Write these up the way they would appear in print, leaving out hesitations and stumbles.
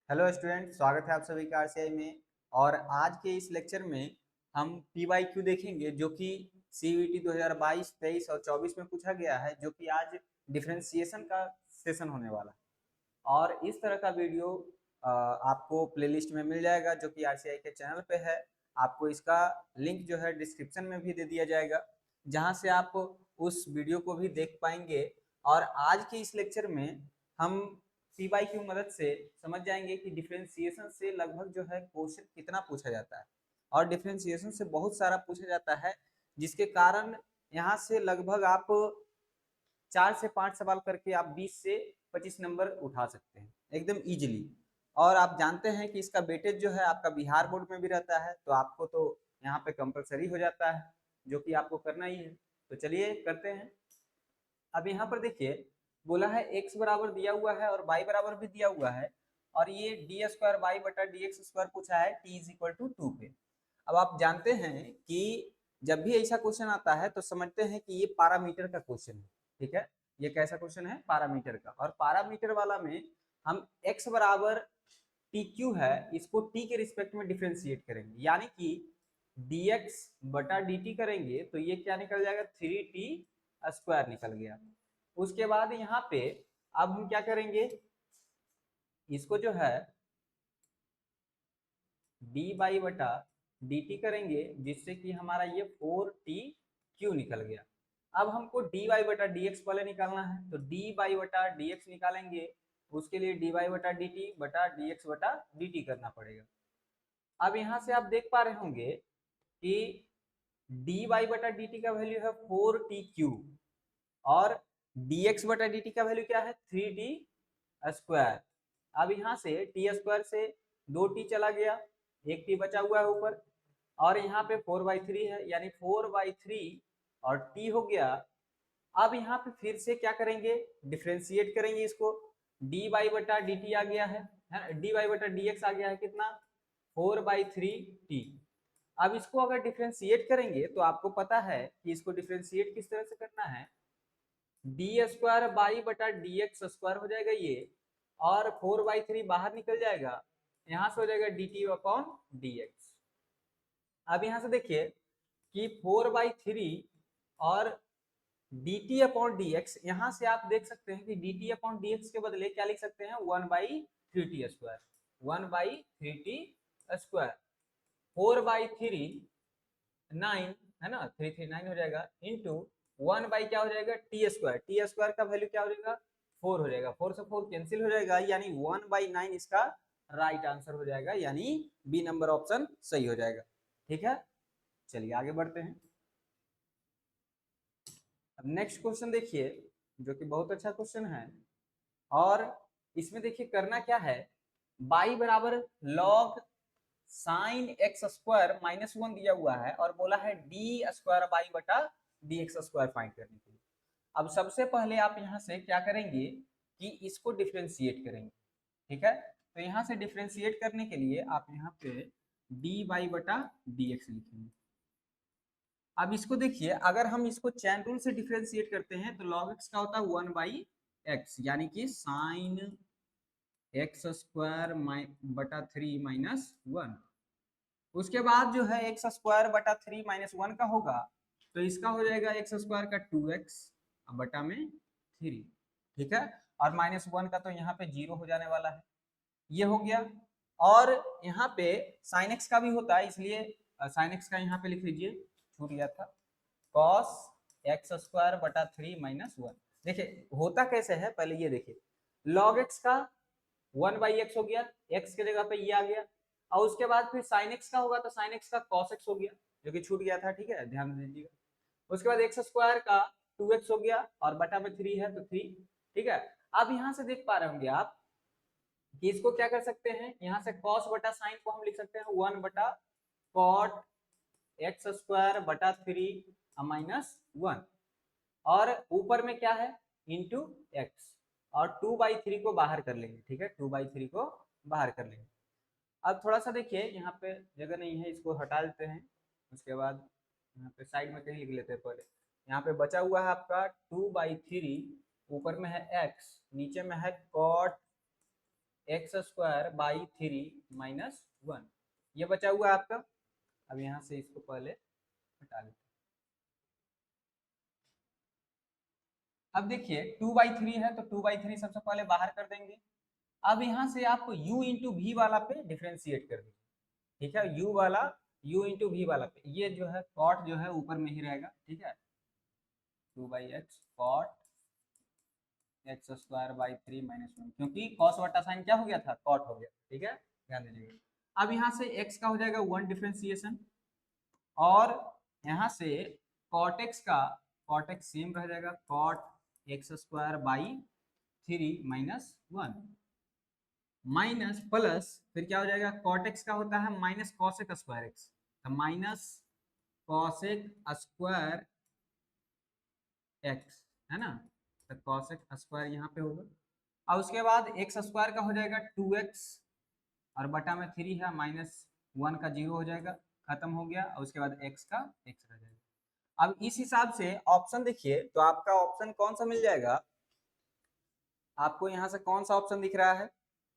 Hello student, स्वागत है आप सभी का आरसीआई में। और आज के इस लेक्चर में हम पीवाईक्यू देखेंगे जो कि सीयूईटी 2022, 23 और 24 में पूछा गया है, जो कि आज डिफरेंशिएशन का सेशन होने वाला है। और इस तरह का वीडियो आपको प्लेलिस्ट में मिल जाएगा जो कि आरसीआई के चैनल पे है। आपको इसका लिंक जो है डिस्क्रिप्शन में भी दे दिया जाएगा, जहां से आप उस वीडियो को भी देख पाएंगे। और आज के इस लेक्चर में हम पीवाई की मदद से समझ जाएंगे कि डिफरेंशिएशन से लगभग जो है क्वेश्चन कितना पूछा जाता है। और डिफरेंशिएशन से बहुत सारा पूछा जाता है, जिसके कारण यहाँ से लगभग आप 4 से 5 सवाल करके आप 20 से 25 नंबर उठा सकते हैं एकदम इजीली। और आप जानते हैं कि इसका वेटेज जो है आपका बिहार बोर्ड में भी रहता है, तो आपको तो यहाँ पे कंपलसरी हो जाता है, जो कि आपको करना ही है। तो चलिए करते हैं। अब यहाँ पर देखिए, बोला है x बराबर दिया हुआ है और y बराबर भी दिया हुआ है, और ये डी स्क्वायर वाई बटा डी एक्स स्क्वायर पूछा है t इज इक्वल टू 2 पे। अब आप जानते हैं कि जब भी ऐसा क्वेश्चन आता है तो समझते हैं कि ये पैरामीटर का क्वेश्चन है। ठीक है, ये कैसा क्वेश्चन है? पैरामीटर का। और पैरामीटर वाला में हम x बराबर टी क्यू है, इसको t के रिस्पेक्ट में डिफ्रेंशिएट करेंगे, यानी कि dx बटा dt करेंगे तो ये क्या निकल जाएगा? 3t स्क्वायर निकल गया। उसके बाद यहाँ पे अब हम क्या करेंगे, इसको जो है डी बाई बटा डी टी करेंगे, जिससे कि हमारा ये 4t क्यू निकल गया। अब हमको डी वाई बटा डी एक्स पहले निकालना है, तो डी बाई बटा डी एक्स निकालेंगे। उसके लिए डी वाई बटा डी टी बटा डी एक्स बटा डी टी करना पड़ेगा। अब यहाँ से आप देख पा रहे होंगे कि डी वाई बटा डी टी का वैल्यू है 4t क्यू, और dx बटा dt का वैल्यू क्या है? 3t square. अब यहाँ से टी स्क्वायर से 2t चला गया, एक t बचा हुआ है ऊपर, और यहाँ पे 4/3 है, यानी 4/3 और t हो गया। अब यहाँ पे फिर से क्या करेंगे? डिफ्रेंशिएट करेंगे इसको। डी वाई बटा डी टी आ गया है, डी वाई बटा डी एक्स आ गया है, कितना? 4/3t। अब इसको अगर डिफ्रेंशिएट करेंगे तो आपको पता है कि इसको डिफ्रेंशिएट किस तरह से करना है। डी स्क्वायर बाई बटा डी एक्स स्क्वायर हो जाएगा ये, और 4/3 बाहर निकल जाएगा, यहां से हो जाएगा D T upon D x. अब यहां से देखिए कि 4/3 और D T upon D x, यहां से आप देख सकते हैं कि D T upon D x के बदले क्या लिख सकते हैं? 1/3t square. 1/3t square. 4/3 9 है ना, 3 3 9 हो जाएगा, इंटू 1 क्या हो जाएगा? T square. टी स्क्वायर का वैल्यू क्या हो जाएगा? 4 हो जाएगा। 4 से 4 कैंसिल हो जाएगा, यानी 1/9 इसका राइट आंसर हो जाएगा, यानी बी नंबर ऑप्शन सही हो जाएगा। ठीक है, चलिए आगे बढ़ते हैं। अब नेक्स्ट क्वेश्चन देखिए, जो कि बहुत अच्छा क्वेश्चन है। और इसमें देखिए करना क्या है, y बराबर log साइन एक्स स्क्वायर -1 दिया हुआ है, और बोला है डी स्क्वायर बाई बटा डी एक्स स्क्वायर फाइंड करने के लिए। अब सबसे पहले आप यहाँ से क्या करेंगे कि इसको डिफ्रेंशिएट करेंगे। ठीक है, तो यहाँ से डिफ्रेंशिएट करने के लिए आप यहाँ पे डी वाई बटा डी एक्स लिखेंगे। अब इसको देखिए, अगर हम इसको चैन रूल से डिफ्रेंशिएट करते हैं तो लॉग एक्स का होता है 1/x, यानी कि साइन एक्स स्क्वायर बटा 3 - 1। उसके बाद जो है एक्स स्क्वायर बटा 3 - 1 का होगा, तो इसका हो जाएगा एक्स स्क्वायर का 2x बटा में 3। ठीक है, और -1 का तो यहाँ पे 0 हो जाने वाला है, ये हो गया। और यहाँ पे साइन एक्स का भी होता है, इसलिए साइन एक्स का यहाँ पे लिख लीजिए, छूट गया था, कॉस एक्स स्क्वायर बटा 3 - 1। देखिए होता कैसे है, पहले ये देखिए, लॉग एक्स का 1/x हो गया, x के जगह पे ये आ गया, और उसके बाद फिर sin x का होगा तो sin x का cos x हो गया, जो कि छूट गया था। ठीक है, ध्यान दीजिएगा। उसके बाद x स्क्वायर का 2x हो गया, और बटा में 3 है तो 3। ठीक है, अब यहाँ से देख पा रहे होंगे आप कि इसको क्या कर सकते हैं, यहाँ से cos बटा sin को हम लिख सकते हैं 1 बटा cot एक्स स्क्वायर बटा 3 - 1, और ऊपर में क्या है? इंटू एक्स, और 2/3 को बाहर कर लेंगे। ठीक है, 2/3 को बाहर कर लेंगे। अब थोड़ा सा देखिए, यहाँ पे जगह नहीं है, इसको हटा देते हैं। उसके बाद यहाँ पे साइड में कहीं लिख लेते हैं पहले। यहाँ पे बचा हुआ है आपका 2/3, ऊपर में है x, नीचे में है cot x square by 3 minus 1, ये बचा हुआ है आपका। अब यहाँ से इसको पहले हटा लेते हैं। अब देखिए 2/3 है तो 2/3 सबसे पहले बाहर कर देंगे। अब यहाँ से आपको u इंटू वी वाला पे डिफ्रेंशिएट कर दीजिए, ठीक है, u इंटू वी वाला पे, ये जो है कॉट जो है ऊपर में ही रहेगा, ठीक है, 2/x cot x square by 3 minus 1, क्योंकि कॉस बटा साइन क्या हो गया था, कॉट हो गया, ठीक है, ध्यान दीजिएगा। अब यहाँ से x का हो जाएगा 1 डिफ्रेंसिएशन, और यहाँ से कॉट एक्स सेम रह जाएगा, cot x square by 3 minus 1 minus plus, फिर क्या हो जाएगा, कॉट एक्स का होता है माइनस कॉसेक स्क्वायर एक्स, तो माइनस कॉसेक स्क्वायर एक्स, है ना, तो कॉसेक स्क्वायर यहाँ पे होगा। और उसके बाद एक्स स्क्वायर का हो जाएगा 2x, और बटा में 3 है, माइनस 1 का 0 हो जाएगा, खत्म हो गया, और उसके बाद x का x रह जाएगा। अब इस हिसाब से ऑप्शन देखिए, तो आपका ऑप्शन कौन सा मिल जाएगा, आपको यहाँ से कौन सा ऑप्शन दिख रहा है,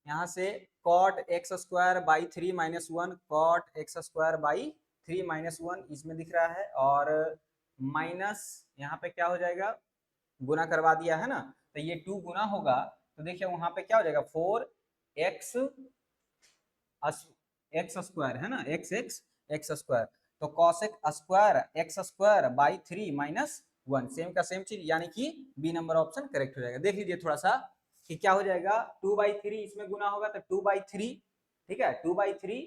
यहाँ से cot x square by 3 minus 1, cot x square by 3 minus 1 इसमें दिख रहा है, और माइनस यहाँ पे क्या हो जाएगा, गुना करवा दिया है ना, तो ये 2 गुना होगा, तो देखिए वहां पे क्या हो जाएगा 4x एक्स स्क्वायर, है ना, एक्स स्क्वायर, तो cosec square x square by 3 minus 1, same का सेम चीज, यानी कि बी नंबर ऑप्शन करेक्ट हो जाएगा। देख लीजिए थोड़ा सा कि क्या हो जाएगा, 2/3 इसमें गुना होगा तो 2/3, ठीक है, 2/3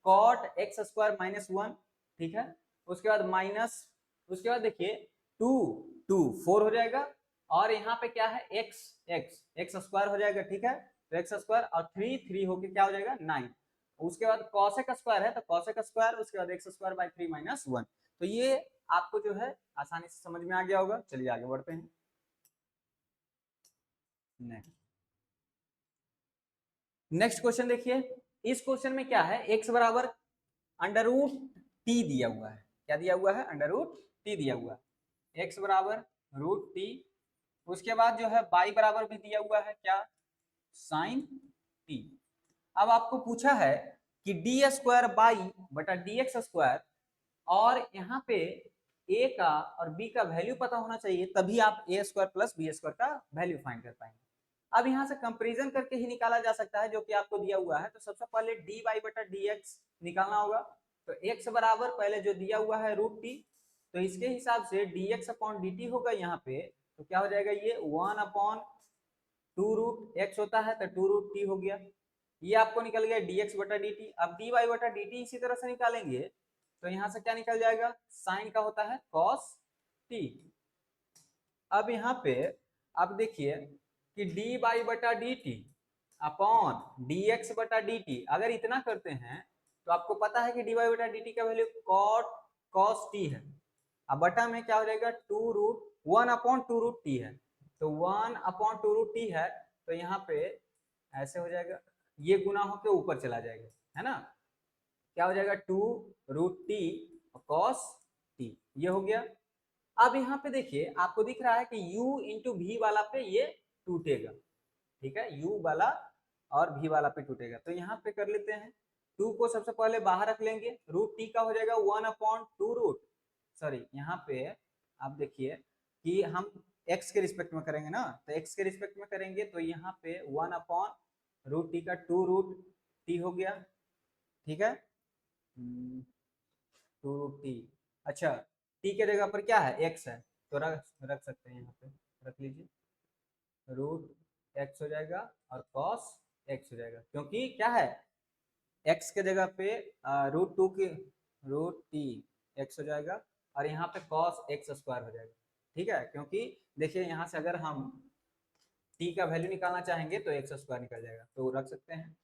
कॉट एक्स स्क्वायर माइनस 1, ठीक है, उसके बाद माइनस, उसके बाद देखिए 2 2 4 हो जाएगा, और यहाँ पे क्या है एक्स एक्स एक्स स्क्वायर हो जाएगा, ठीक है, तो एक्स स्क्वायर और 3 3 होके क्या हो जाएगा 9, उसके बाद कॉसेक स्क्वायर है तो कॉसेक स्क्वायर, उसके बाद एक्स स्क्वायर बाई 3 माइनस 1, तो ये आपको जो है आसानी से समझ में आ गया होगा। चलिए आगे बढ़ते हैं। नेक्स्ट नेक्स्ट क्वेश्चन देखिए, इस क्वेश्चन में क्या है, x बराबर अंडर रूट टी दिया हुआ है, क्या दिया हुआ है, अंडर रूट टी दिया हुआ है, x बराबर रूट टी, उसके बाद जो है y बराबर भी दिया हुआ है, क्या, साइन टी। अब आपको पूछा है कि डी स्क्वायर बाई बटा डी एक्स स्क्वायर, और यहाँ पे a का और b का वैल्यू पता होना चाहिए, तभी आप a square plus b square का वैल्यू फाइंड कर पाएंगे। अब यहाँ से कंपैरिजन करके ही निकाला जा सकता है, जो कि आपको दिया हुआ है, तो सबसे पहले डी वाई बटा डी एक्स निकालना होगा, तो x बराबर पहले जो दिया हुआ है रूट टी, तो इसके हिसाब से D x upon D T होगा यहाँ पे, तो क्या हो जाएगा, ये 1 अपॉन 2 रूट एक्स होता है, तो 2 रूट टी हो गया, ये आपको निकल गया dx बटा dt। अब dy बटा dt इसी तरह से निकालेंगे, तो यहाँ से क्या निकल जाएगा, साइन का होता है cos t। अब यहाँ पे आप देखिए कि dy बटा dt अपॉन dx बटा dt, अगर इतना करते हैं तो आपको पता है कि dy बटा dt का वैल्यू cos t है, अब बटा में क्या हो जाएगा 2 रूट 1 अपॉन 2 रूट टी है, तो 1 अपॉन 2 रूट टी है, तो यहाँ पे ऐसे हो जाएगा, ये गुना होके ऊपर चला जाएगा, है ना, क्या हो जाएगा 2 रूट टी कॉस टी, ये हो गया। अब यहाँ पे देखिए आपको दिख रहा है कि u इंटू वी वाला पे ये टूटेगा, ठीक है, u वाला और v वाला पे टूटेगा, तो यहाँ पे कर लेते हैं, 2 को सबसे पहले बाहर रख लेंगे, रूट टी का हो जाएगा 1 अपॉन 2 रूट, सॉरी यहाँ पे आप देखिए कि हम x के रिस्पेक्ट में करेंगे ना, तो x के रिस्पेक्ट में करेंगे, तो यहाँ पे 1 अपॉन रूट टी का 2 रूट टी हो गया, ठीक है, 2 रूट टी, अच्छा टी के जगह पर क्या है x है, तो रख सकते हैं, यहाँ पे रख लीजिए, रूट एक्स हो जाएगा और कॉस एक्स हो जाएगा, क्योंकि क्या है x के जगह पे रूट 2 की रूट टी एक्स हो जाएगा, और यहाँ पे कॉस एक्स स्क्वायर हो जाएगा, ठीक है, क्योंकि देखिए यहाँ से अगर हम t का वैल्यू निकालना चाहेंगे तो एक्स स्क्वायर निकल जाएगा, तो रख सकते हैं।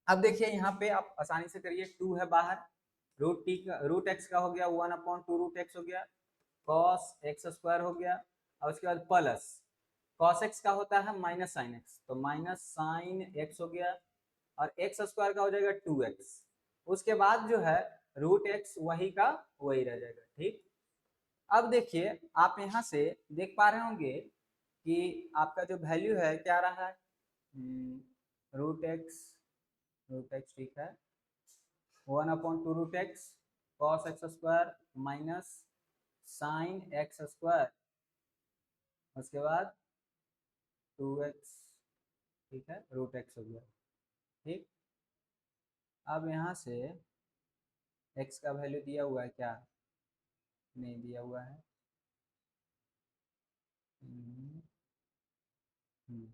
अब देखिए यहाँ पे आप आसानी से करिए, 2 है बाहर, रूट टी का रूट एक्स का हो गया 1 अपॉन 2 रूट एक्स हो गया, कॉस एक्स स्क्वायर हो गया, और उसके बाद प्लस कॉस एक्स का होता है माइनस साइन एक्स, तो माइनस साइन एक्स हो गया, और एक्स स्क्वायर का हो जाएगा 2x, उसके बाद जो है रूट एक्स वही का वही रह जाएगा, ठीक। अब देखिए आप यहाँ से देख पा रहे होंगे कि आपका जो वैल्यू है क्या रहा है, रूट रूट एक्स ठीक है, 1/2 √x cos x square minus sine x square, उसके बाद 2x ठीक है, √x हो गया। ठीक, अब यहाँ से x का वैल्यू दिया हुआ है क्या? नहीं दिया हुआ है। हम्म, हम्म,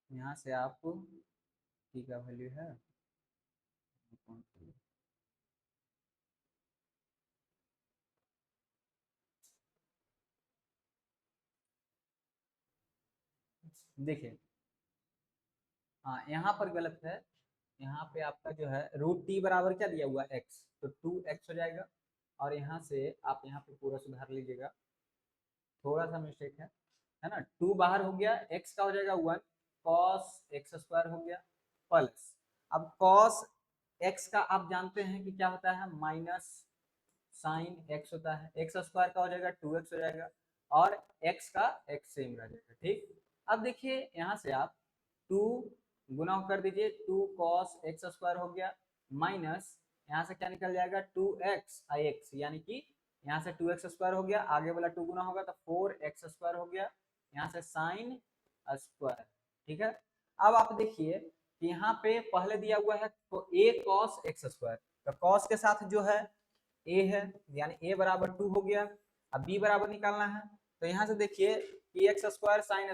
यहाँ से आपको t का वैल्यू है, देखिए हाँ यहाँ पर गलत है, यहाँ पे आपका जो है √t बराबर क्या दिया हुआ है x, तो 2x हो जाएगा। और यहाँ से आप यहाँ पे पूरा सुधार लीजिएगा, थोड़ा सा मिस्टेक है ना, 2 बाहर हो गया, x का हो जाएगा 1 cos x स्क्वायर हो गया प्लस, अब cos x का आप जानते हैं कि क्या होता है, माइनस साइन x होता है, x स्क्वायर का हो जाएगा 2x हो जाएगा, और x का x सेम रह जाएगा। ठीक, अब देखिए यहाँ से आप 2 गुना कर दीजिए, 2 cos x स्क्वायर हो गया माइनस यहाँ से क्या निकल जाएगा 2x ix, यानी कि यहाँ से 2x स्क्वायर हो गया, आगे वाला 2 गुना होगा तो 4x स्क्वायर हो गया, यहाँ से साइन स्क्वायर। ठीक है, अब आप देखिए कि यहाँ पे पहले दिया हुआ है तो a cos x स्क्वायर, तो cos के साथ जो है a है, यानी a बराबर 2 हो गया। अब b बराबर निकालना है, तो यहाँ से देखिए कि x square sine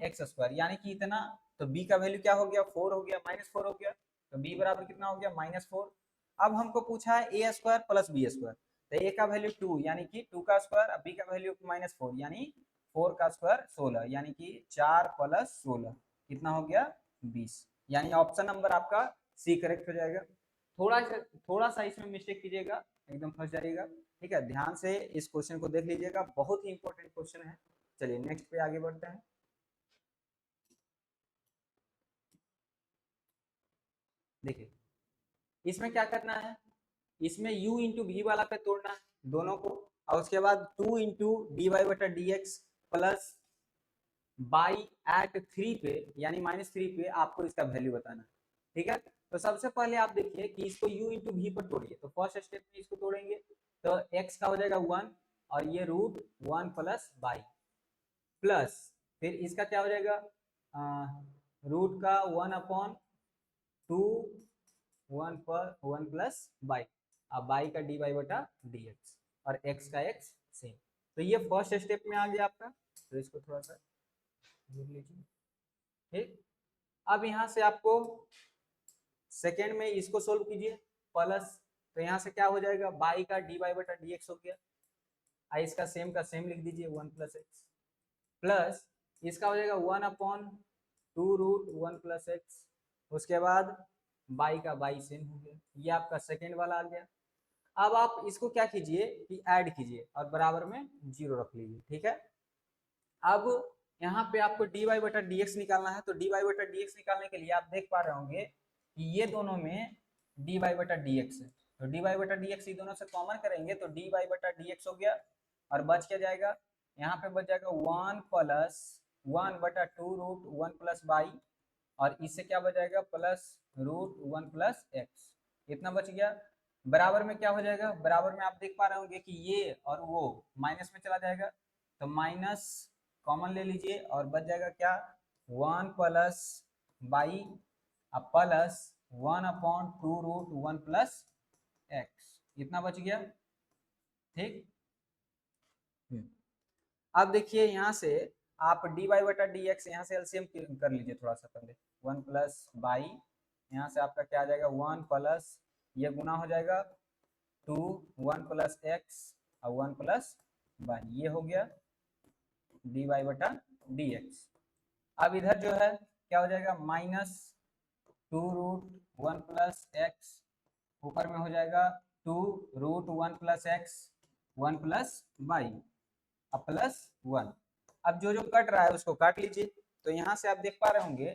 x square, यानी कि इतना, तो b का वैल्यू क्या हो गया 4 हो गया, -4 हो गया, तो b बराबर कितना हो गया -4। अब हमको पूछा है a square plus b square, तो a का वैल्यू 2 यानी कि 2 का स्क्वायर, b का वैल्यू -4 यानी 4 का स्क्वायर 16, यानी कि 4 + 16 कितना हो गया 20, यानी ऑप्शन नंबर आपका सी करेक्ट हो जाएगा। थोड़ा सा इसमें मिस्टेक कीजिएगा, एकदम फंस जाइएगा। ठीक है, ध्यान से इस क्वेश्चन को देख लीजिएगा, बहुत ही इंपॉर्टेंट क्वेश्चन है। चलिए नेक्स्ट पे आगे बढ़ते हैं। देखिए इसमें क्या करना है, इसमें u इंटू वी वाला पे तोड़ना है दोनों को, और उसके बाद 2 into dy/dx plus by eight 3 पे यानी -3 पे आपको इसका वैल्यू बताना है। ठीक है, तो सबसे पहले आप देखिए कि इसको u इंटू वी पर तोड़िए, तो फर्स्ट स्टेप में इसको तोड़ेंगे तो x का हो जाएगा 1 और ये √1 प्लस बाई प्लस, फिर इसका क्या हो जाएगा रूट का 1/2 1 पर 1 प्लस बाई, अब बाई का dy/dx और x का x सेम, तो ये फर्स्ट स्टेप में आ गया आपका, तो इसको थोड़ा सा लिख लीजिए। ठीक, अब यहाँ से आपको सेकेंड में इसको सोल्व कीजिए प्लस, तो यहाँ से क्या हो जाएगा बाई का dy/dx हो गया, इसका सेम का सेम लिख दीजिए 1 + x प्लस इसका हो जाएगा 1/2 √1 + x, उसके बाद बाई का बाई सेम हो गया, ये आपका सेकेंड वाला आ गया। अब आप इसको क्या कीजिए कि ऐड कीजिए और बराबर में 0 रख लीजिए। ठीक है, अब यहाँ पे आपको dy/dx निकालना है, तो dy/dx निकालने के लिए आप देख पा रहे होंगे कि ये दोनों में dy/dx है, तो dy/dx ये दोनों से कॉमन करेंगे तो dy/dx हो गया, और बच क्या जाएगा, यहाँ पे बच जाएगा 1 + 1/2 √1 प्लस बाई, और इससे क्या बच जाएगा प्लस √1 + x, इतना बच गया। बराबर में क्या हो जाएगा, बराबर में आप देख पा रहे होंगे कि ये और वो माइनस में चला जाएगा, तो माइनस कॉमन ले लीजिए और बच जाएगा क्या 1 plus by plus 1/2 √1 plus x, इतना बच गया। ठीक, अब देखिए यहाँ से आप dy/dx यहाँ से एलसीएम कर लीजिए थोड़ा सा पहले, 1 प्लस बाई, यहाँ से आपका क्या आ जाएगा 1 प्लस ये गुना हो जाएगा 2 1 प्लस x और 1 प्लस बाई, ये हो गया dy/dx। अब इधर जो है क्या हो जाएगा -2 √1 प्लस x, ऊपर में हो जाएगा 2 √1 प्लस x 1 प्लस बाई अब प्लस 1। अब जो जो कट रहा है उसको काट लीजिए, तो यहाँ से आप देख पा रहे होंगे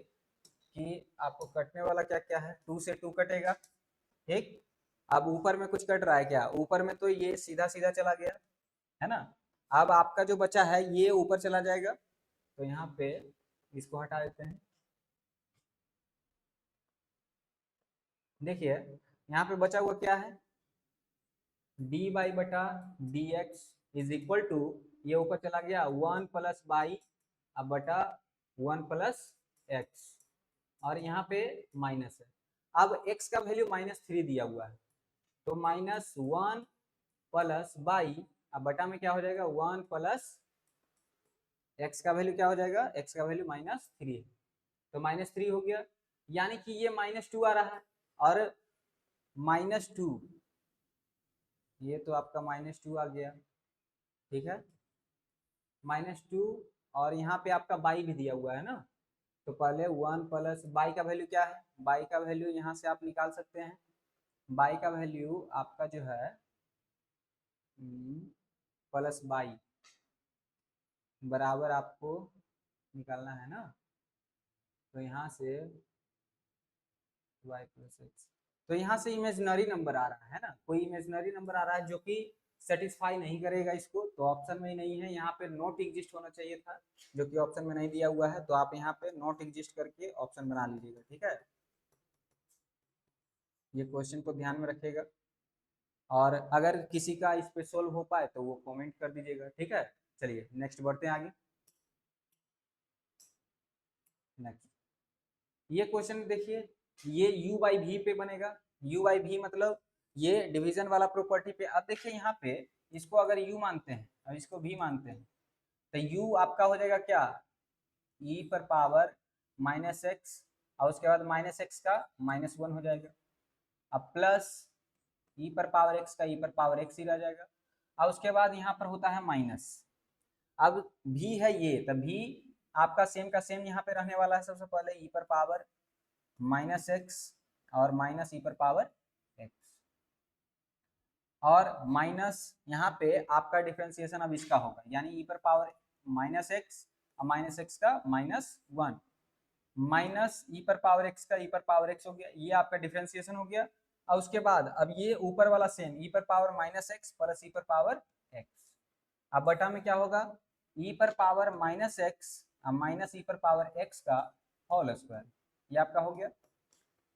कि आपको कटने वाला क्या क्या है, 2 से 2 कटेगा। ठीक, अब ऊपर में कुछ कट रहा है क्या? ऊपर में तो ये सीधा सीधा चला गया है ना। अब आपका जो बचा है ये ऊपर चला जाएगा, तो यहाँ पे इसको हटा देते हैं। देखिए यहाँ पे बचा हुआ क्या है, डी वाई बटा d x is equal to, ये ऊपर चला गया 1 प्लस बाई अब बटा 1 प्लस एक्स, और यहाँ पे माइनस है। अब x का वैल्यू -3 दिया हुआ है, तो -1 प्लस बाई अब बटा में क्या हो जाएगा 1 प्लस x का वैल्यू क्या हो जाएगा, x का वैल्यू -3 है, तो -3 हो गया, यानी कि ये -2 आ रहा है। और -2, ये तो आपका -2 आ गया, ठीक है, -2, और यहाँ पे आपका बाई भी दिया हुआ है ना, तो पहले 1 प्लस बाई का वैल्यू क्या है, बाई का वैल्यू यहाँ से आप निकाल सकते हैं, बाई का वैल्यू आपका जो है प्लस बाई बराबर आपको निकालना है ना, तो यहाँ से y प्लस एक्स, तो यहाँ से इमेजिनरी नंबर आ रहा है ना, कोई इमेजिनरी नंबर आ रहा है जो कि सेटिस्फाई नहीं करेगा इसको, तो ऑप्शन में ही नहीं है, यहाँ पे नॉट एग्जिस्ट होना चाहिए था, जो कि ऑप्शन में नहीं दिया हुआ है, तो आप यहाँ पे नॉट एग्जिस्ट करके ऑप्शन बना लीजिएगा, ठीक है। ये क्वेश्चन को ध्यान में रखिएगा, और अगर किसी का इस पे सोल्व हो पाए तो वो कमेंट कर दीजिएगा, ठीक है। चलिए नेक्स्ट बढ़ते हैं आगे। नेक्स्ट ये क्वेश्चन देखिए, ये u बाई वी पे बनेगा, u बाई वी मतलब ये डिवीजन वाला प्रॉपर्टी पे। अब देखिए यहाँ पे इसको अगर u मानते हैं और इसको v मानते हैं, तो u आपका हो जाएगा क्या, e पर पावर -x, और उसके बाद -x का -1 हो जाएगा, अब प्लस e पर पावर x का e पर पावर x ही रह जाएगा, और उसके बाद यहाँ पर होता है माइनस। अब v है ये, तब v आपका सेम का सेम यहाँ पे रहने वाला है, सबसे पहले e पर पावर -x और माइनस e पर पावर x, और माइनस यहाँ पे आपका डिफरेंशिएशन अब इसका होगा, यानी e पर पावर -x और -x का -1 माइनस e पर पावर x का e पर पावर x हो गया, ये आपका डिफरेंशिएशन हो गया। और उसके बाद अब ये ऊपर वाला सेम e पर पावर -x प्लस e पर पावर x, अब बटा में क्या होगा e पर पावर -x और माइनस e पर पावर x का होल स्क्वायर, ये आपका हो गया।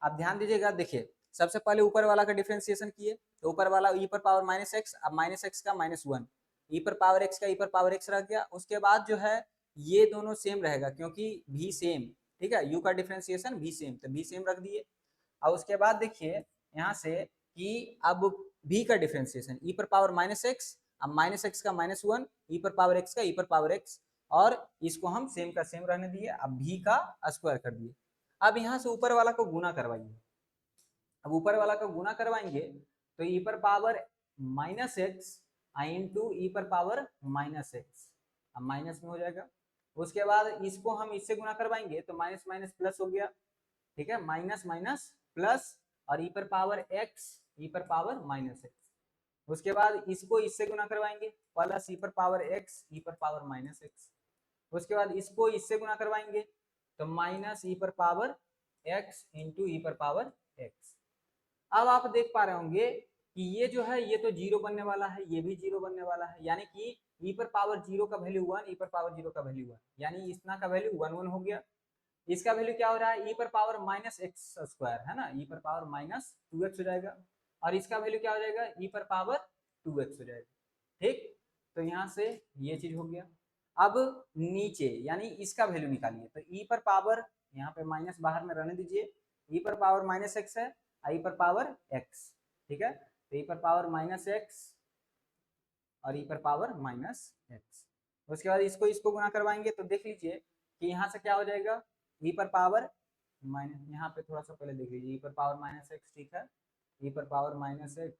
आप ध्यान दीजिएगा, देखिए सबसे पहले ऊपर वाला का डिफरेंशिएशन किए, तो ऊपर वाला e पर पावर -x, अब -x का -1, e पर पावर x का e पर पावर x रह गया। उसके बाद जो है ये दोनों सेम रहेगा, क्योंकि v सेम, ठीक है, u का डिफरेंशिएशन v सेम, तो v सेम रख दिए। और उसके बाद देखिए यहाँ से कि अब v का डिफरेंशिएशन e पर पावर -x, अब -x का -1, e पर पावर x का e पर पावर x, और इसको हम सेम का सेम रहने दिए, अब v का स्क्वायर कर दिए। अब यहाँ से ऊपर वाला को गुना करवाइए, अब ऊपर वाला को गुना करवाएंगे तो e पर पावर -x इंटू e पर पावर -x, अब माइनस में हो जाएगा। उसके बाद इसको हम इससे गुना करवाएंगे तो माइनस माइनस प्लस हो गया, ठीक है, माइनस माइनस प्लस, और e पर पावर x e पर पावर -x। उसके बाद इसको इससे गुना करवाएंगे प्लस e पर पावर x e पर पावर -x। उसके बाद इसको इससे गुना करवाएंगे तो माइनस e पर पावर x इंटू e पर पावर x। अब आप देख पा रहे होंगे कि ये जो है ये तो जीरो बनने वाला है, ये भी जीरो बनने वाला है, यानी कि e पर पावर 0 का वैल्यू 1, e पर पावर 0 का वैल्यू 1, यानी इतना का वैल्यू 1 1 हो गया। इसका वैल्यू क्या हो रहा है, e पर पावर -x² है ना, e पर पावर -2x हो जाएगा, और इसका वैल्यू क्या हो जाएगा, e पर पावर 2x हो जाएगा, ठीक। तो यहाँ से ये चीज हो गया। अब नीचे यानी इसका वैल्यू निकालिए, तो e पर पावर, यहाँ पे माइनस बाहर में रहने दीजिए, e पर पावर -x है, i पर पावर x, ठीक है, तो e पर पावर -x और e पर पावर -x। उसके बाद इसको इसको गुना करवाएंगे तो देख लीजिए कि यहाँ से क्या हो जाएगा, e पर पावर माइनस, यहाँ पे थोड़ा सा पहले देख लीजिए, e पर पावर -x, ठीक है, e पर पावर -x,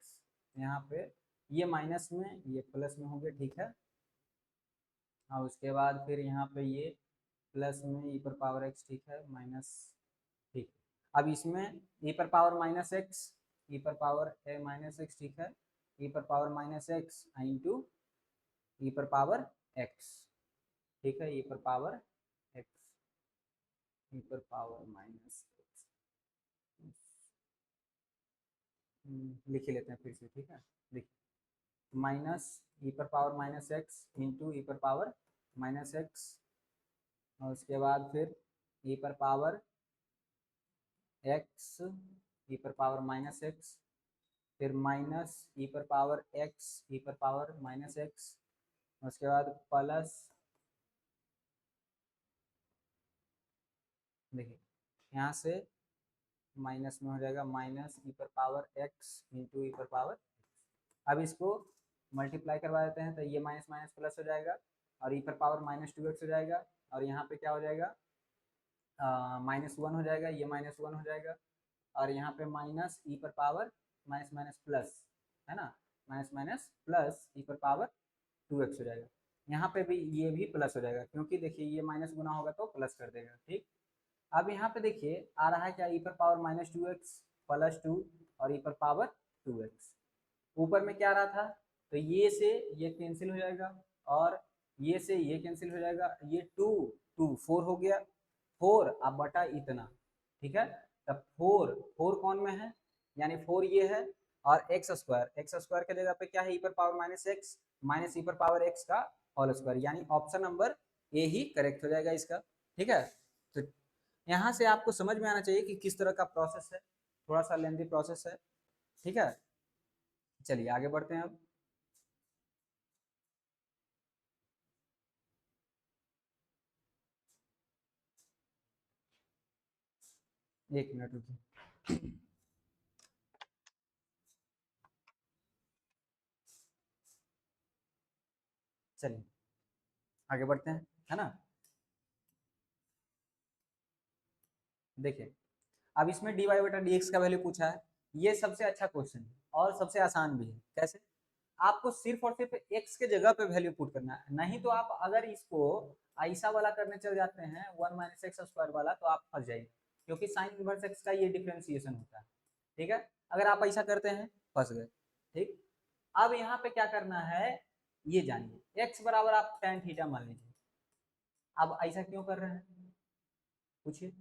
यहाँ पे ये माइनस में ये प्लस में हो गया, ठीक है। और उसके बाद फिर यहाँ पे ये प्लस में e पर पावर x, ठीक है, माइनस, ठीक। अब इसमें e पर पावर -x, e पर पावर -x, ठीक है, e पर पावर -x इंटू e पर पावर x, ठीक है, e पर पावर x, e पर पावर -x, लिख ही लेते हैं फिर से, ठीक है। देखिए माइनस ई पर पावर माइनस एक्स इंटू ई पर पावर माइनस एक्स, और उसके बाद फिर ई पर पावर एक्स, ई पर पावर माइनस एक्स, फिर माइनस ई पर पावर एक्स, ई पर पावर माइनस एक्स, उसके बाद प्लस, देखिए यहाँ से माइनस में हो जाएगा माइनस ई पर पावर एक्स इंटू ई पर पावर। अब इसको मल्टीप्लाई करवा देते हैं तो ये माइनस माइनस प्लस हो जाएगा और ई पर पावर माइनस 2x हो जाएगा, और यहाँ पे क्या हो जाएगा माइनस 1 हो जाएगा, ये माइनस 1 हो जाएगा, और यहाँ पे माइनस ई पर पावर माइनस माइनस प्लस, है ना, माइनस माइनस प्लस ई पर पावर 2x हो जाएगा। यहाँ पे भी ये भी प्लस हो जाएगा क्योंकि देखिए ये माइनस गुना होगा तो प्लस कर देगा, ठीक। अब यहाँ पे देखिए आ रहा है क्या, ई पर पावर माइनस 2x प्लस 2 और ई पर पावर 2x। ऊपर में क्या आ रहा था, तो ये से ये कैंसिल हो जाएगा और ये से ये कैंसिल हो जाएगा, ये 2 2 4 हो गया, 4 अब बटा इतना, ठीक है। तब 4 4 कौन में है, यानी 4 ये है, और एक्स स्क्वायर के जगह पे क्या है, ई पर पावर माइनस एक्स माइनस ई पर पावर एक्स का होल स्क्वायर, यानी option number A he correct हो जाएगा इसका, ठीक है। तो यहाँ से आपको समझ में आना चाहिए कि किस तरह का प्रोसेस है, थोड़ा सा लेंथी प्रोसेस है, ठीक है। चलिए आगे बढ़ते हैं अब। एक मिनट रुकिए। चलिए आगे बढ़ते हैं, है ना। देखिए अब इसमें dy बटा dx का वैल्यू पूछा है, ये सबसे अच्छा क्वेश्चन है और सबसे आसान भी है। कैसे, आपको सिर्फ और सिर्फ x के जगह पे वैल्यू पुट करना है, नहीं तो आप अगर इसको ऐसा वाला करने चल जाते हैं 1 माइनस एक्स स्क्वायर वाला तो आप फंस जाएंगे, क्योंकि साइन इनवर्स एक्स का ये डिफ्रेंसिएशन होता है, ठीक है। अगर आप ऐसा करते हैं फंस गए, ठीक। अब यहाँ पे क्या करना है ये जानिए, x बराबर आप tan थीटा मान लीजिए। अब ऐसा क्यों कर रहे हैं पूछिए।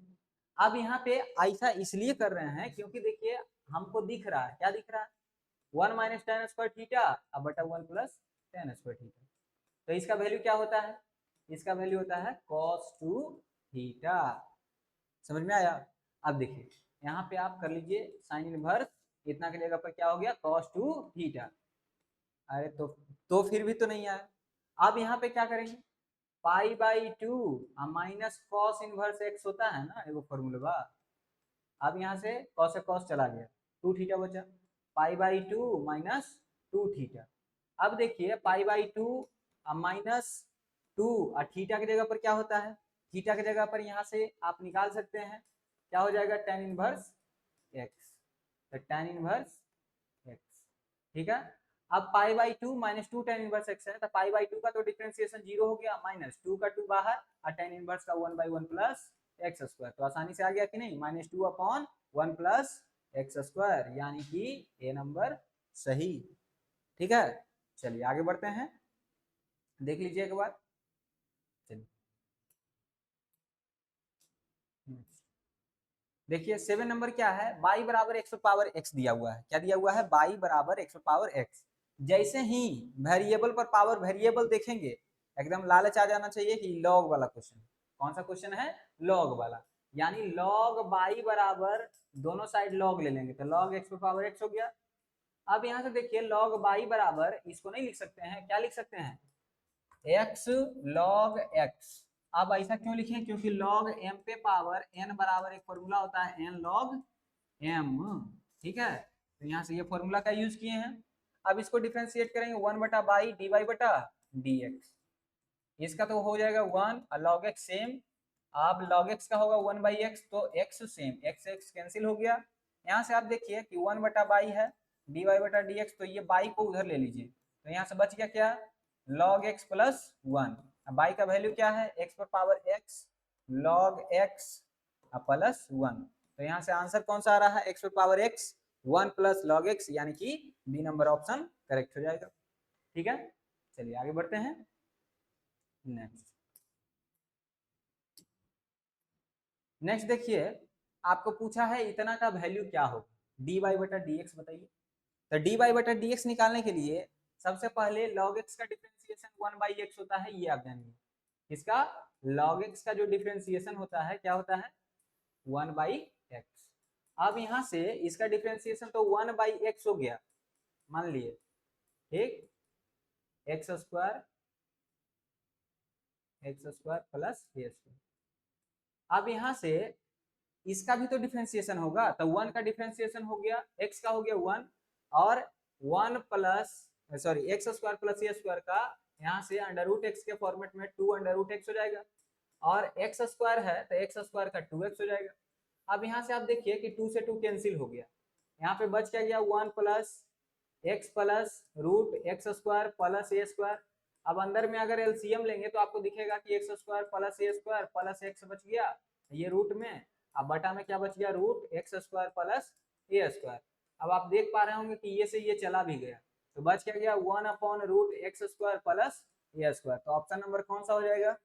अब यहाँ पे ऐसा इसलिए कर रहे हैं क्योंकि देखिए हमको दिख रहा है, क्या दिख रहा है, 1 माइनस टेन स्क्वायर थीटा अब बटा 1 प्लस टेन स्क्वायर थीटा। तो इसका वैल्यू क्या होता है, इसका वैल्यू होता है cos 2 थीटा। समझ में आया। अब देखिए यहाँ पे आप कर लीजिए साइन इनवर्स, इतना की जगह पर क्या हो गया cos 2 थीटा। अरे तो फिर भी तो नहीं आया। अब यहाँ पे क्या करेंगे, pi by 2 minus cos inverse x होता है ना एगो फॉर्मूला। अब यहाँ से कॉस से कॉस चला गया, 2 थीटा बचा, पाई बाई 2 माइनस 2 थीटा। अब देखिए पाई बाई 2 माइनस 2 और थीटा की जगह पर क्या होता है, थीटा की जगह पर यहाँ से आप निकाल सकते हैं, क्या हो जाएगा tan इनवर्स एक्स, तो tan इनवर्स एक्स, ठीक है। अब pi by 2 minus 2 tan inverse x है, तो पाई बाई 2 का तो डिफरेंशिएशन 0 हो गया, माइनस 2 का 2 बाहर और tan इनवर्स का 1 बाई 1 प्लस एक्स स्क्वायर, तो आसानी से आ गया कि नहीं, minus 2 upon 1 plus x square, यानी कि ए नंबर सही, ठीक है। चलिए आगे बढ़ते हैं, देख लीजिए एक बार। चलिए देखिए 7 नंबर क्या है, y बराबर एक्स पावर x दिया हुआ है, क्या दिया हुआ है, y बराबर एक्स पावर x। जैसे ही वेरिएबल पर पावर वेरिएबल देखेंगे एकदम लालच आ जाना चाहिए कि लॉग वाला क्वेश्चन, कौन सा क्वेश्चन है, लॉग वाला, यानी लॉग y बराबर दोनों साइड लॉग ले लेंगे तो लॉग एक्स पावर x हो गया। अब यहाँ से देखिए लॉग y बराबर इसको नहीं लिख सकते हैं, क्या लिख सकते हैं, x log x। अब ऐसा क्यों लिखें, क्योंकि log m पे पावर n बराबर एक फॉर्मूला होता है n log m, ठीक है। तो यहाँ से ये फॉर्मूला का यूज किए हैं। अब इसको डिफरेंशिएट करेंगे 1 बटा बाई डी वाई बटा डी एक्स, इसका तो हो जाएगा 1 और log x सेम, अब log x का होगा 1 बाई एक्स, तो x same, x x cancel हो गया। यहाँ से आप देखिए कि 1 बटा बाई है डी वाई बटा डी एक्स, तो ये बाई को उधर ले लीजिए, तो यहाँ से बच गया क्या, log x प्लस 1। बाई का वैल्यू क्या है, x पर power x log x plus 1, तो यहाँ से आंसर कौन सा आ रहा है, x पर power x 1 plus log x, यानी कि बी नंबर ऑप्शन करेक्ट हो जाएगा, ठीक है। चलिए आगे बढ़ते हैं नेक्स्ट। नेक्स्ट देखिए आपको पूछा है इतना का वैल्यू क्या होगा, dy बटा dx बताइए। तो डी वाई बटा डी एक्स निकालने के लिए सबसे पहले log x का डिफरेंशिएशन 1/x होता है, ये आप जानिए। इसका log x का जो डिफरेंशिएशन होता है क्या होता है, 1/x। अब यहाँ से इसका डिफरेंशिएशन तो 1/x हो गया, मान लिए, ठीक, x square plus a square. अब यहाँ से इसका भी तो डिफरेंशिएशन होगा, तो 1 का डिफरेंशिएशन हो गया, x का हो गया 1, और 1 plus sorry x square plus a square का यहाँ से अंडर रूट एक्स के फॉर्मेट में 2 अंडर रूट एक्स हो जाएगा, और एक्स स्क्वायर है तो एक्स स्क्वायर का 2x हो जाएगा। अब यहाँ से आप देखिए कि 2 से 2 कैंसिल हो गया, यहाँ पे बच क्या गया 1 plus x plus root x square plus a square. अब अंदर में अगर एलसीएम लेंगे तो आपको दिखेगा कि x square plus a square plus x बच गया ये रूट में, अब बटा में क्या बच गया root x square plus a square. अब आप देख पा रहे होंगे कि ये से ये चला भी गया, तो बच क्या गया 1/रूट x square plus a square. तो ऑप्शन नंबर कौन सा हो जाएगा,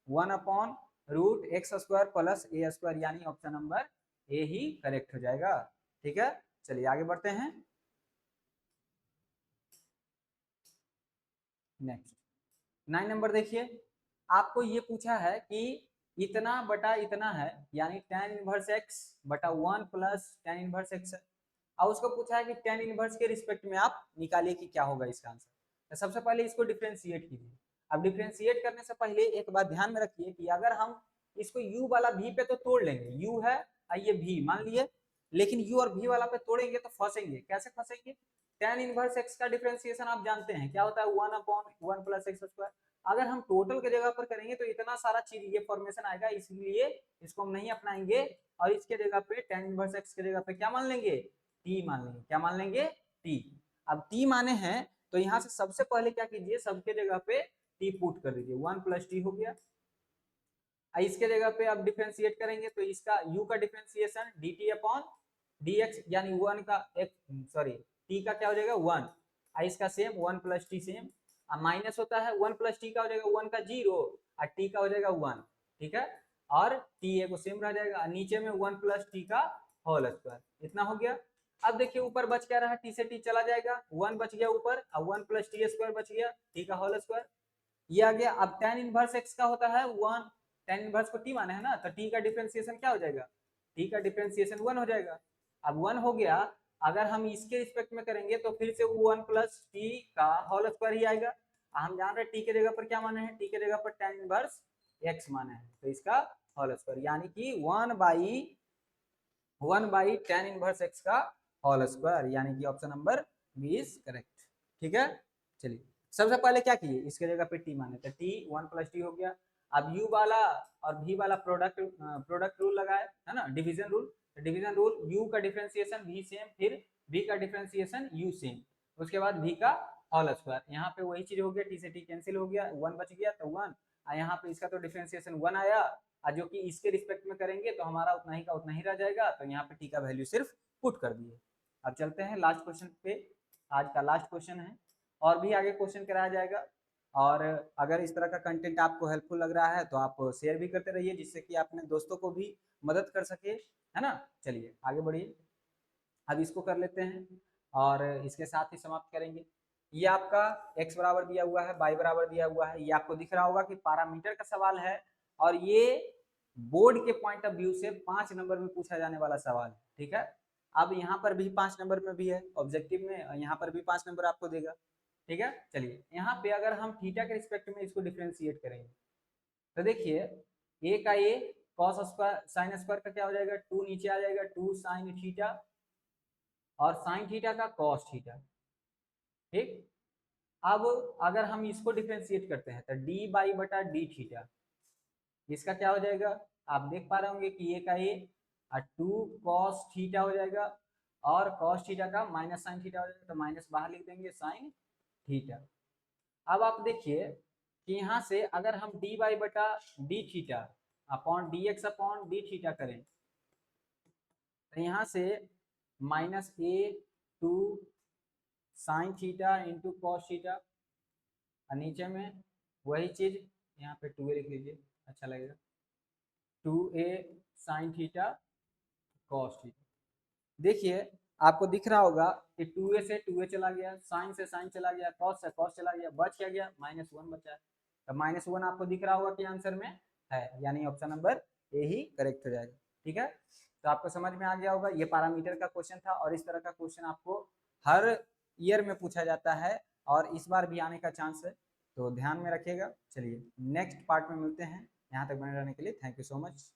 1/रूट x square plus a square, यानी option number A he correct हो जाएगा। ठीक है, चलिए आगे बढ़ते हैं। नेक्स्ट 9 नंबर देखिए, आपको ये पूछा है कि इतना बटा इतना है, यानी tan इनवर्स x बटा 1 प्लस tan इनवर्स x है, और उसको पूछा है कि tan इनवर्स के रिस्पेक्ट में आप निकालिए कि क्या होगा इसका आंसर। तो सबसे पहले इसको डिफरेंशिएट कीजिए। अब डिफरेंशिएट करने से पहले एक बात ध्यान में रखिए कि अगर हम इसको u वाला v पे तो तोड़ लेंगे, u है और ये v मान लिए, लेकिन u और v वाला पे तोड़ेंगे तो फंसेंगे। कैसे फंसेंगे, tan इनवर्स x का डिफरेंशिएशन आप जानते हैं क्या होता है, 1/1 प्लस एक्स स्क्वायर। अगर हम टोटल के जगह पर करेंगे तो इतना सारा चीज ये फॉर्मेशन आएगा, इसलिए इसको हम नहीं अपनाएंगे, और इसके जगह पे tan इनवर्स x के जगह पे क्या मान लेंगे, t मान लेंगे। क्या मान लेंगे, t। अब t माने हैं तो यहाँ से सबसे पहले क्या कीजिए, सबके जगह पे t पुट कर दीजिए, 1 प्लस t हो गया। इसके जगह पे आप डिफरेंशिएट करेंगे तो इसका u का डिफरेंशिएशन dt अपॉन dx, यानी 1 का सॉरी t का क्या हो जाएगा 1, इसका same 1 plus T same, minus होता है 1 प्लस टी का हो जाएगा 1 का 0 और t का हो जाएगा 1, ठीक है, और t को सेम रह जाएगा, नीचे में 1 प्लस टी का होल स्क्वायर, इतना हो गया। अब देखिए ऊपर बच क्या रहा, t से t चला जाएगा, 1 बच गया ऊपर और 1 प्लस टी स्क्वायर बच गया, t का होल स्क्वायर, ये आ गया। अब tan इनवर्स x का होता है 1, tan इनवर्स को t माने है ना, तो t का डिफरेंशिएशन क्या हो जाएगा, t का डिफरेंशिएशन 1 हो जाएगा। अब 1 हो गया, अगर हम इसके रिस्पेक्ट में करेंगे तो फिर से 1 प्लस टी का होल स्क्वायर ही आएगा। हम जान रहे टी के जगह पर क्या माने हैं, टी के जगह पर tan इनवर्स x माने हैं, तो इसका होल स्क्वायर, यानी कि 1/1 tan इनवर्स x का होल स्क्वायर, यानी कि option number b is correct. ठीक है, चलिए सबसे पहले क्या किए, इसके जगह पे t माने तो t 1 प्लस टी हो गया। अब u वाला और v वाला प्रोडक्ट रूल लगाए है ना, division rule. Division rule, u का डिफरेंशिएशन v सेम, फिर v का डिफरेंशिएशन u सेम, उसके बाद v का होल स्क्वायर। यहाँ पे वही चीज हो गया, t से t कैंसिल हो गया, 1 बच गया तो 1, यहाँ पे इसका तो डिफरेंशिएशन 1 आया, जो कि इसके रिस्पेक्ट में करेंगे तो हमारा उतना ही का उतना ही रह जाएगा, तो यहाँ पे t का वैल्यू सिर्फ पुट कर दिए। अब चलते हैं लास्ट क्वेश्चन पे, आज का लास्ट क्वेश्चन है, और भी आगे क्वेश्चन कराया जाएगा। और अगर इस तरह का कंटेंट आपको हेल्पफुल लग रहा है तो आप शेयर भी करते रहिए, जिससे कि अपने दोस्तों को भी मदद कर सके, है ना। चलिए आगे बढ़िए, अब इसको कर लेते हैं और इसके साथ ही समाप्त करेंगे। ये आपका x बराबर दिया हुआ है, y बराबर दिया हुआ है, ये आपको दिख रहा होगा कि पैरामीटर का सवाल है, और ये बोर्ड के पॉइंट ऑफ व्यू से 5 नंबर में पूछा जाने वाला सवाल है। ठीक है, अब यहाँ पर भी 5 नंबर में भी है, ऑब्जेक्टिव में यहाँ पर भी 5 नंबर आपको देगा। ठीक है, चलिए यहाँ पे अगर हम थीटा के रिस्पेक्ट में इसको डिफरेंशिएट करेंगे तो देखिए a का a cos square sine square का क्या हो जाएगा, 2 नीचे आ जाएगा, 2 साइन थीटा, और साइन थीटा का कॉस थीटा। ठीक, अब अगर हम इसको डिफरेंशिएट करते हैं तो डी बाई बटा डी थीटा, इसका क्या हो जाएगा, आप देख पा रहे होंगे कि ए का ए और 2 cos थीटा हो जाएगा, और cos थीटा का माइनस साइन थीटा हो जाएगा, तो माइनस बाहर लिख देंगे साइन थीटा। अब आप देखिए कि यहाँ से अगर हम डी बाई बटा D theta upon D x upon D theta करें तो यहाँ से माइनस ए 2 sine theta into cos theta, और नीचे में वही चीज यहाँ पे 2a लिख लीजिए, अच्छा लगेगा, 2a sine theta cos theta. देखिए आपको दिख रहा होगा कि 2a से 2a चला गया, साइन से साइन चला गया, कॉस से कॉस चला गया, बच क्या गया, -1 बचा। तो -1 आपको दिख रहा होगा कि आंसर में है, यानी option number A he correct हो जाएगा। ठीक है, तो आपको समझ में आ गया होगा, ये पैरामीटर का क्वेश्चन था और इस तरह का क्वेश्चन आपको हर ईयर में पूछा जाता है और इस बार भी आने का चांस है, तो ध्यान में रखिएगा। चलिए नेक्स्ट पार्ट में मिलते हैं, यहाँ तक बने रहने के लिए थैंक यू सो मच।